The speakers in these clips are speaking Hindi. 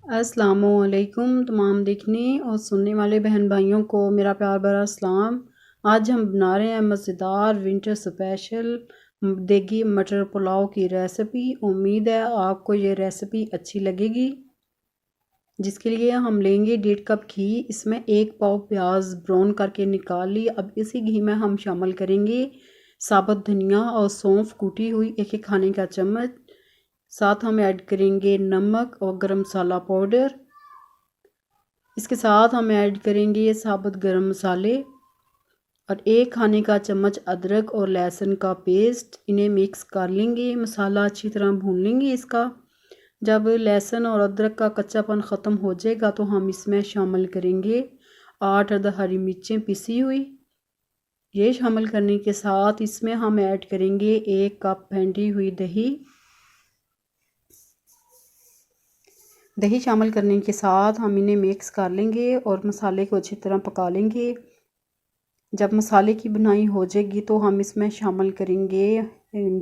अस्सलामुअलैकुम तमाम देखने और सुनने वाले बहन भाइयों को मेरा प्यार भरा सलाम। आज हम बना रहे हैं मज़ेदार विंटर स्पेशल देगी मटर पुलाव की रेसिपी। उम्मीद है आपको ये रेसिपी अच्छी लगेगी। जिसके लिए हम लेंगे 1.5 कप घी। इसमें 1 पाव प्याज ब्राउन करके निकाल ली। अब इसी घी में हम शामिल करेंगे साबुत धनिया और सौंफ कूटी हुई 1 खाने का चम्मच। साथ हम ऐड करेंगे नमक और गरम मसाला पाउडर। इसके साथ हम ऐड करेंगे साबुत गरम मसाले और 1 खाने का चम्मच अदरक और लहसुन का पेस्ट। इन्हें मिक्स कर लेंगे, मसाला अच्छी तरह भून लेंगे इसका। जब लहसुन और अदरक का कच्चापन ख़त्म हो जाएगा तो हम इसमें शामिल करेंगे 8 अदद हरी मिर्चें पिसी हुई। ये शामिल करने के साथ इसमें हम ऐड करेंगे 1 कप फेंटी हुई दही। दही शामिल करने के साथ हम इन्हें मिक्स कर लेंगे और मसाले को अच्छी तरह पका लेंगे। जब मसाले की बुनाई हो जाएगी तो हम इसमें शामिल करेंगे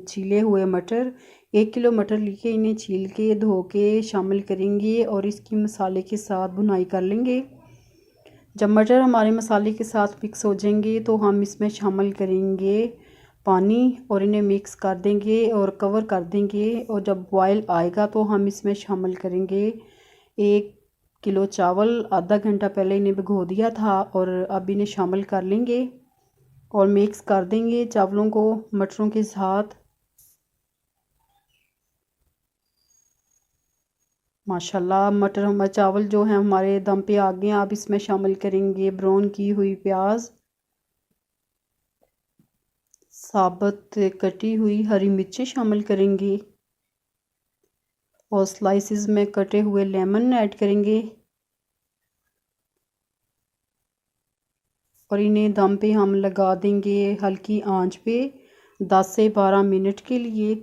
छीले हुए मटर। 1 किलो मटर लेके इन्हें छील के धो के शामिल करेंगे और इसकी मसाले के साथ बुनाई कर लेंगे। जब मटर हमारे मसाले के साथ मिक्स हो जाएंगे तो हम इसमें शामिल करेंगे पानी और इन्हें मिक्स कर देंगे और कवर कर देंगे। और जब बॉयल आएगा तो हम इसमें शामिल करेंगे 1 किलो चावल। आधा घंटा पहले इन्हें भिगो दिया था और अब इन्हें शामिल कर लेंगे और मिक्स कर देंगे चावलों को मटरों के साथ। माशाल्लाह मटर हमारे चावल जो हैं हमारे दम पे आ गए हैं। अब इसमें शामिल करेंगे ब्राउन की हुई प्याज, साबुत कटी हुई हरी मिर्ची शामिल करेंगे और स्लाइसिस में कटे हुए लेमन ऐड करेंगे और इन्हें दम पे हम लगा देंगे हल्की आंच पे 10 से 12 मिनट के लिए।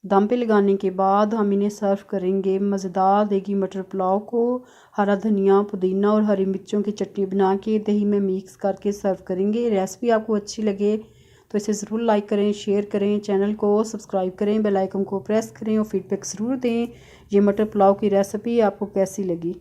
दम पे लगाने के बाद हम इन्हें सर्व करेंगे मज़ेदार देगी मटर पुलाव को हरा धनिया पुदीना और हरी मिर्चों की चटनी बना के दही में मिक्स करके सर्व करेंगे। रेसिपी आपको अच्छी लगे तो इसे ज़रूर लाइक करें, शेयर करें, चैनल को सब्सक्राइब करें, बेल आइकन को प्रेस करें और फीडबैक ज़रूर दें ये मटर पुलाव की रेसिपी आपको कैसी लगी।